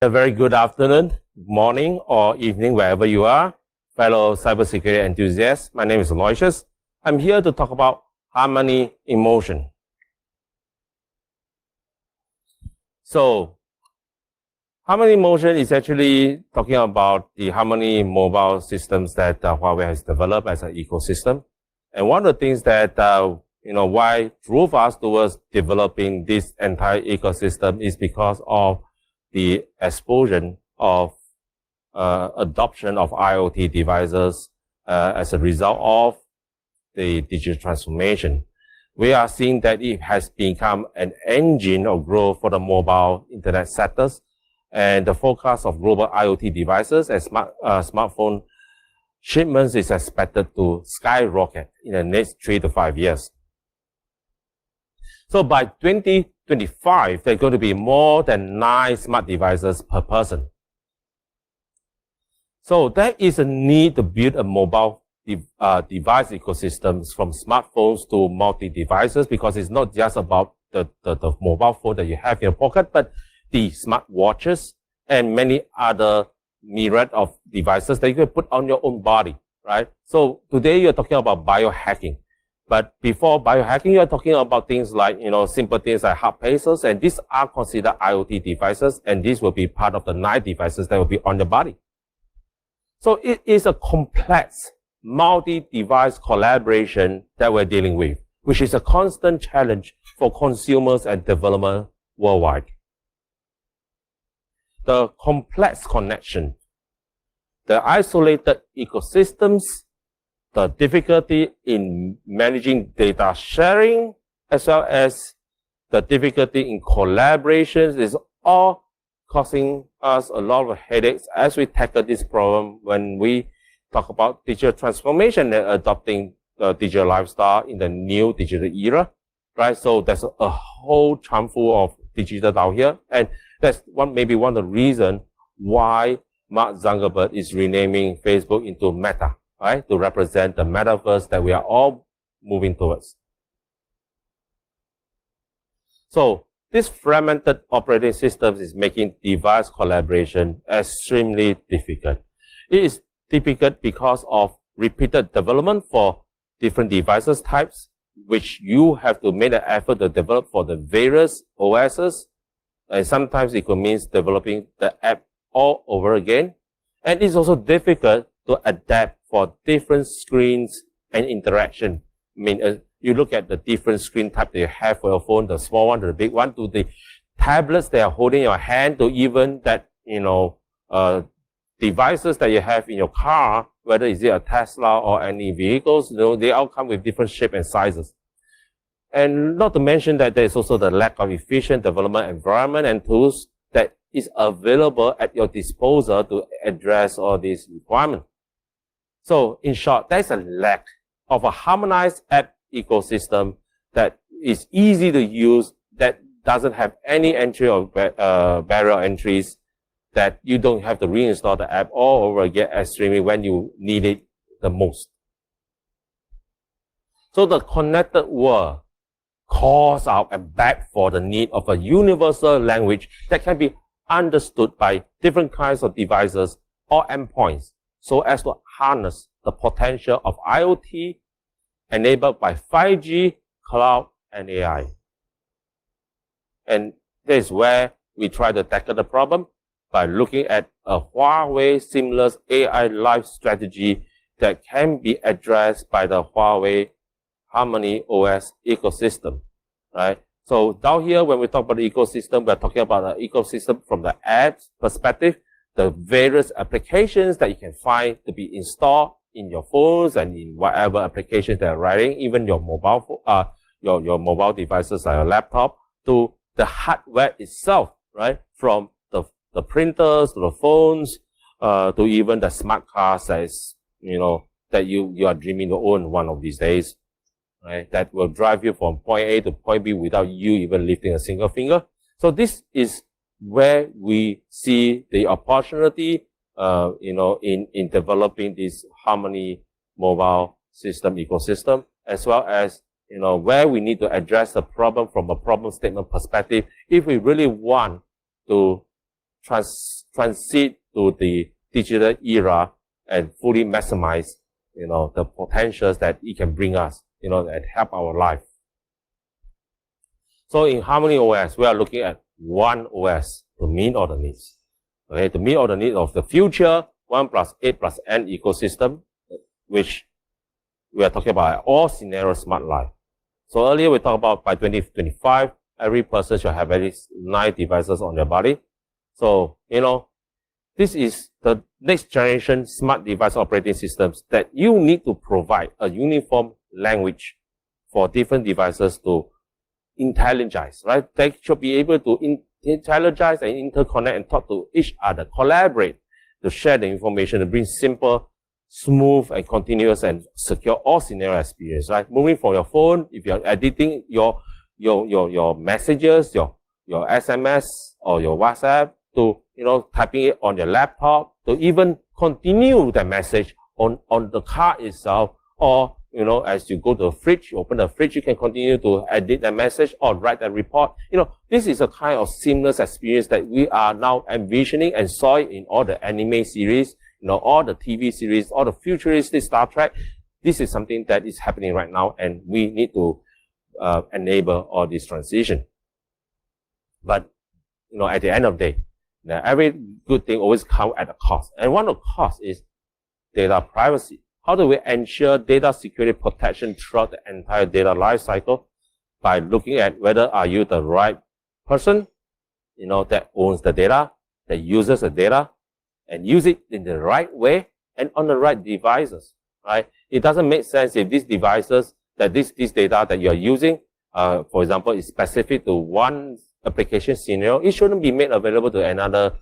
A very good afternoon, morning, or evening, wherever you are, fellow cybersecurity enthusiasts. My name is Aloysius. I'm here to talk about harmony in motion. So, harmony in motion is actually talking about the harmony mobile systems that Huawei has developed as an ecosystem. And one of the things that why drove us towards developing this entire ecosystem is because of the explosion of adoption of IoT devices as a result of the digital transformation. We are seeing that it has become an engine of growth for the mobile internet sectors, and the forecast of global IoT devices and smartphone shipments is expected to skyrocket in the next 3 to 5 years. So by 2025, there are going to be more than 9 smart devices per person. So there is a need to build a mobile device ecosystems from smartphones to multi-devices, because it's not just about the mobile phone that you have in your pocket, but the smart watches and many other myriad of devices that you can put on your own body, right? So today you're talking about biohacking. But before biohacking, you're talking about things like, simple things like heart pacers, and these are considered IoT devices, and these will be part of the 9 devices that will be on the body. So it is a complex multi-device collaboration that we're dealing with, which is a constant challenge for consumers and developers worldwide. The complex connection, the isolated ecosystems, the difficulty in managing data sharing, as well as the difficulty in collaborations, is all causing us a lot of headaches as we tackle this problem when we talk about digital transformation and adopting the digital lifestyle in the new digital era, right? So there's a whole chunk full of digital out here, and that's maybe one of the reasons why Mark Zuckerberg is renaming Facebook into Meta, right, to represent the metaverse that we are all moving towards. So this fragmented operating systems is making device collaboration extremely difficult. It is difficult because of repeated development for different devices types, which you have to make an effort to develop for the various OSs. And sometimes it could mean developing the app all over again. And it's also difficult to adapt for different screens and interaction. I mean, you look at the different screen type that you have for your phone, the small one to the big one, to the tablets that are holding in your hand, to even that, devices that you have in your car, whether is it a Tesla or any vehicles, they all come with different shape and sizes. And not to mention that there is also the lack of efficient development environment and tools that is available at your disposal to address all these requirements. So in short, there's a lack of a harmonized app ecosystem that is easy to use, that doesn't have any entry or barrier entries, that you don't have to reinstall the app all over again extremely when you need it the most. So the connected world calls out and begs for the need of a universal language that can be understood by different kinds of devices or endpoints, so as to harness the potential of IoT enabled by 5G, cloud, and AI. And this is where we try to tackle the problem by looking at a Huawei seamless AI life strategy that can be addressed by the Huawei Harmony OS ecosystem, right? So down here, when we talk about the ecosystem, we're talking about the ecosystem from the apps perspective, the various applications that you can find to be installed in your phones and in whatever applications that are running, even your mobile, your mobile devices like your laptop, to the hardware itself, right? From the printers to the phones, to even the smart cars that is, that you are dreaming to own one of these days, right? That will drive you from point A to point B without you even lifting a single finger. So this is where we see the opportunity, in developing this Harmony mobile system ecosystem, as well as, where we need to address the problem from a problem statement perspective if we really want to transit to the digital era and fully maximize, the potentials that it can bring us, and help our life. So in Harmony OS, we are looking at one OS to meet all the needs. Okay, to meet all the needs of the future 1+8+N ecosystem, which we are talking about all scenario smart life. So earlier we talked about by 2025, every person should have at least 9 devices on their body. So, this is the next generation smart device operating systems that you need to provide a uniform language for different devices to intelligize, right? They should be able to intelligize and interconnect and talk to each other, collaborate to share the information to bring simple, smooth, and continuous and secure all scenario experience, right? Moving from your phone, if you're editing your messages, your SMS or your WhatsApp, to, typing it on your laptop, to even continue the message on the car itself, or, as you go to the fridge, you open the fridge, you can continue to edit the message or write a report. This is a kind of seamless experience that we are now envisioning and saw it in all the anime series, all the TV series, all the futuristic Star Trek. This is something that is happening right now, and we need to enable all this transition. But, at the end of the day, every good thing always comes at a cost. And one of the costs is data privacy. How do we ensure data security protection throughout the entire data life cycle? By looking at whether are you the right person, that owns the data, that uses the data, and use it in the right way and on the right devices, right? It doesn't make sense if these devices, that this data that you're using, for example, is specific to one application scenario, it shouldn't be made available to another,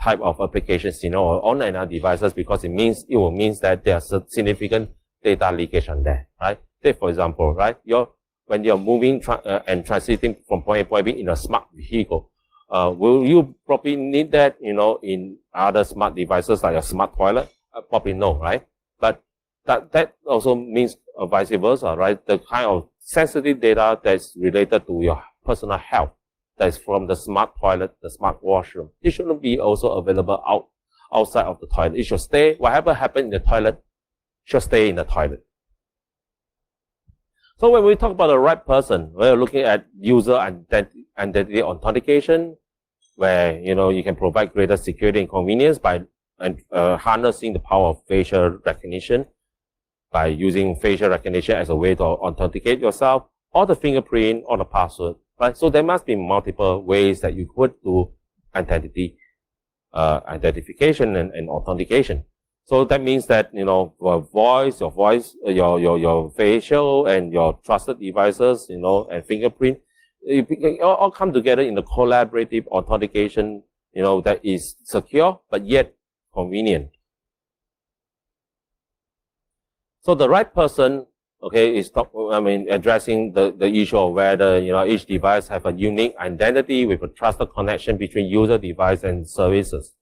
type of application scenario or on another devices, because it will mean that there's a significant data leakage on there, right? Take for example, right? When you're moving and transiting from point A to point B in a smart vehicle, will you probably need that, in other smart devices like a smart toilet? Probably no, right? But that also means vice versa, right? The kind of sensitive data that's related to your personal health, that is from the smart toilet, the smart washroom, it shouldn't be also available outside of the toilet. It should stay, whatever happened in the toilet should stay in the toilet. So when we talk about the right person, we're looking at user identity authentication, where, you can provide greater security and convenience by harnessing the power of facial recognition, by using facial recognition as a way to authenticate yourself, or the fingerprint, or the password, right? So there must be multiple ways that you could do identification and authentication. So that means that, your facial and your trusted devices, and fingerprint, it all come together in the collaborative authentication, that is secure, but yet convenient. So the right person, okay, is addressing the issue of whether, each device have a unique identity with a trusted connection between user, device, and services.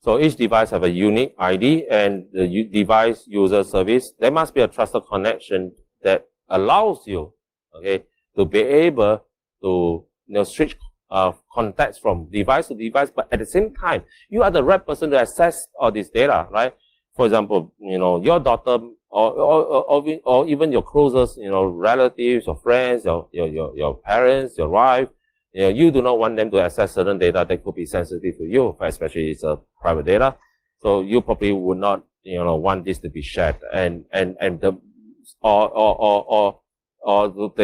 So each device have a unique ID, and the device, user, service, there must be a trusted connection that allows you, okay, to be able to, switch contacts from device to device, but at the same time, you are the right person to access all this data, right? For example, your daughter or even your closest, relatives or friends, your parents, your wife, you do not want them to access certain data that could be sensitive to you, especially it's a private data. So you probably would not, want this to be shared. And the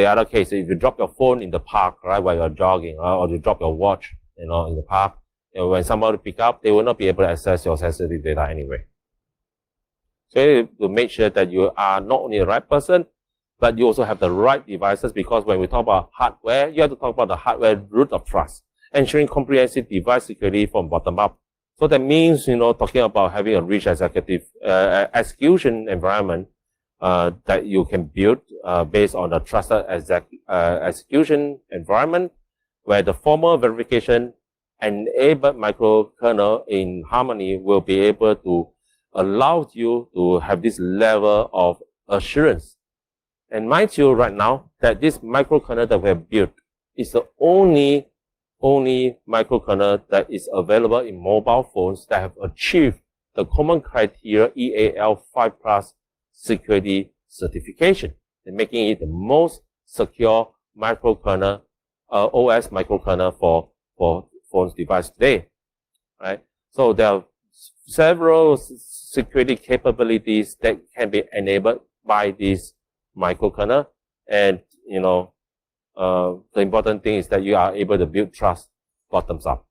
other case, if you drop your phone in the park, right, while you're jogging, or you drop your watch, in the park, when somebody pick up, they will not be able to access your sensitive data anyway. So to make sure that you are not only the right person, but you also have the right devices, because when we talk about hardware, you have to talk about the hardware root of trust, ensuring comprehensive device security from bottom up. So that means, talking about having a rich execution environment that you can build based on a trusted execution environment, where the formal verification enabled microkernel in Harmony will be able to allow you to have this level of assurance. And mind you right now that this microkernel that we have built is the only only microkernel that is available in mobile phones that have achieved the common criteria EAL5+ security certification, and making it the most secure microkernel, OS microkernel for phones device today, right? So there are several security capabilities that can be enabled by this microkernel, and the important thing is that you are able to build trust bottoms up.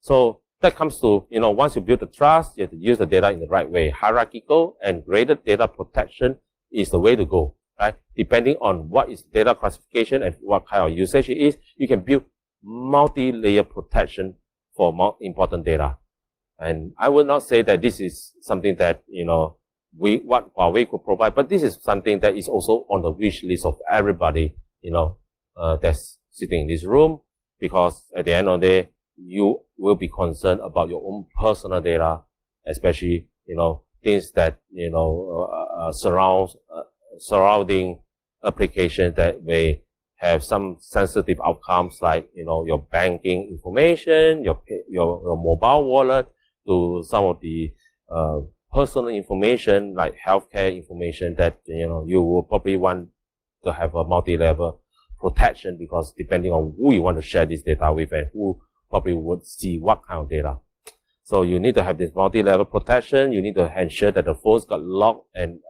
So that comes to, once you build the trust, you have to use the data in the right way. Hierarchical and graded data protection is the way to go, right? Depending on what is data classification and what kind of usage it is, you can build multi-layer protection for more important data. And I would not say that this is something that, what Huawei could provide, but this is something that is also on the wish list of everybody, that's sitting in this room, because at the end of the day, you will be concerned about your own personal data, especially, things that, surrounding applications that may have some sensitive outcomes, like, your banking information, your mobile wallet, to some of the, personal information like healthcare information that, you will probably want to have a multi-level protection, because depending on who you want to share this data with and who probably would see what kind of data. So you need to have this multi-level protection. You need to ensure that the phones got locked and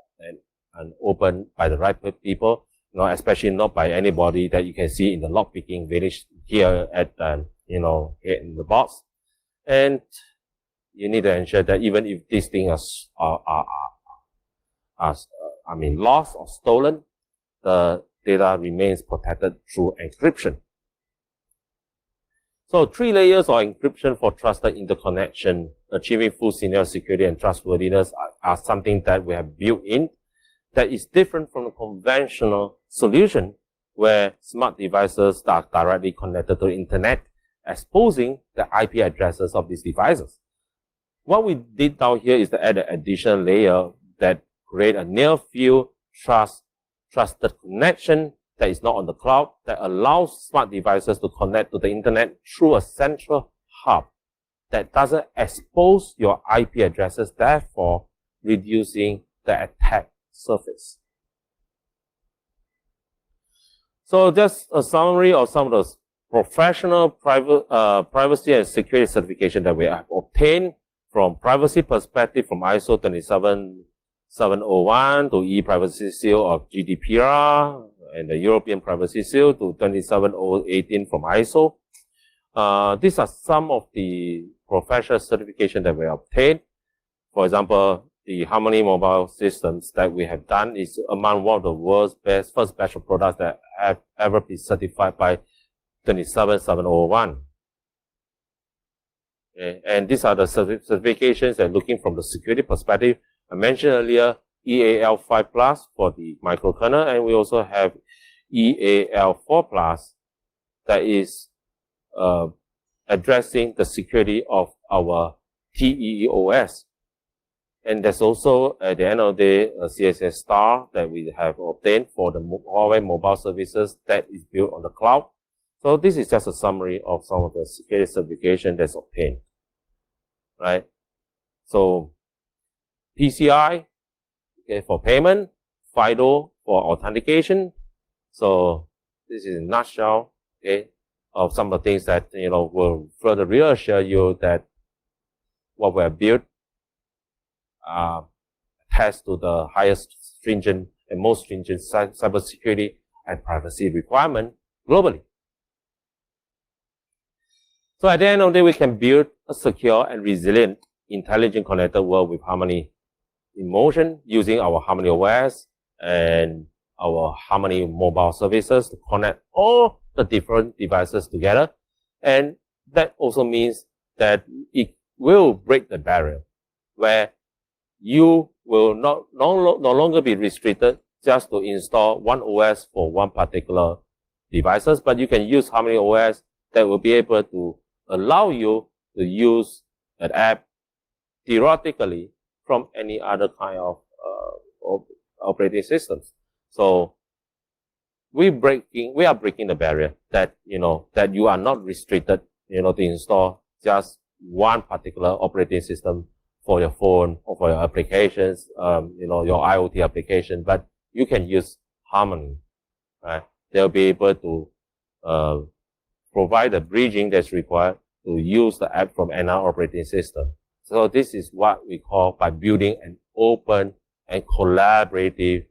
opened by the right people, especially not by anybody that you can see in the lock picking village here at, here in the box. And you need to ensure that even if these things are lost or stolen, the data remains protected through encryption. So 3 layers of encryption for trusted interconnection, achieving full senior security and trustworthiness are something that we have built in that is different from the conventional solution where smart devices are directly connected to the internet, exposing the IP addresses of these devices. What we did down here is to add an additional layer that create a near-field trusted connection that is not on the cloud, that allows smart devices to connect to the internet through a central hub that doesn't expose your IP addresses, therefore reducing the attack surface. So just a summary of some of those professional privacy and security certification that we have obtained. From privacy perspective, from ISO 27701 to e-privacy seal of GDPR, and the European Privacy Seal to 27018 from ISO. These are some of the professional certification that we obtained. For example, the Harmony mobile systems that we have done is among one of the world's first batch of products that have ever been certified by 27701. Okay. And these are the certifications that looking from the security perspective. I mentioned earlier EAL5+ for the microkernel, and we also have EAL4+ that is addressing the security of our TEEOS. And there's also, at the end of the day, a CSS star that we have obtained for the Huawei mobile services that is built on the cloud. So this is just a summary of some of the security certification that's obtained, right? So PCI, okay, for payment, FIDO for authentication. So this is a nutshell, okay, of some of the things that, will further reassure you that what we have built attests to the highest stringent and most stringent cybersecurity and privacy requirement globally. So at the end of the day, we can build a secure and resilient, intelligent connected world with Harmony in motion using our Harmony OS and our Harmony mobile services to connect all the different devices together. And that also means that it will break the barrier where you will no longer be restricted just to install one OS for one particular devices, but you can use Harmony OS that will be able to allow you to use an app theoretically from any other kind of operating systems. So we are breaking the barrier that, that you are not restricted, to install just one particular operating system for your phone or for your applications, your IoT application, but you can use Harmony, right? They'll be able to, provide the bridging that's required to use the app from another operating system. So this is what we call by building an open and collaborative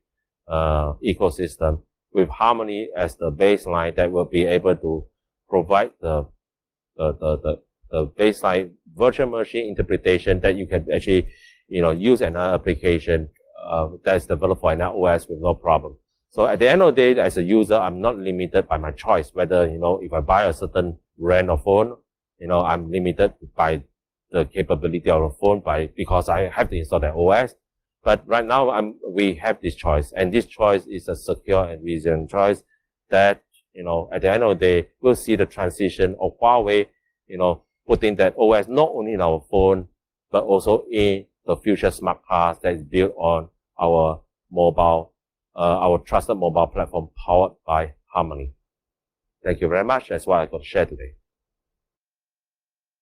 ecosystem with Harmony as the baseline that will be able to provide the baseline virtual machine interpretation that you can actually, use another application that's developed for another OS with no problem. So at the end of the day, as a user, I'm not limited by my choice, whether, if I buy a certain brand of phone, I'm limited by the capability of the phone because I have to install that OS. But right now, we have this choice, and this choice is a secure and resilient choice that, at the end of the day, we'll see the transition of Huawei, putting that OS not only in our phone, but also in the future smart cars that is built on our our trusted mobile platform powered by Harmony. Thank you very much. That's what I got to share today.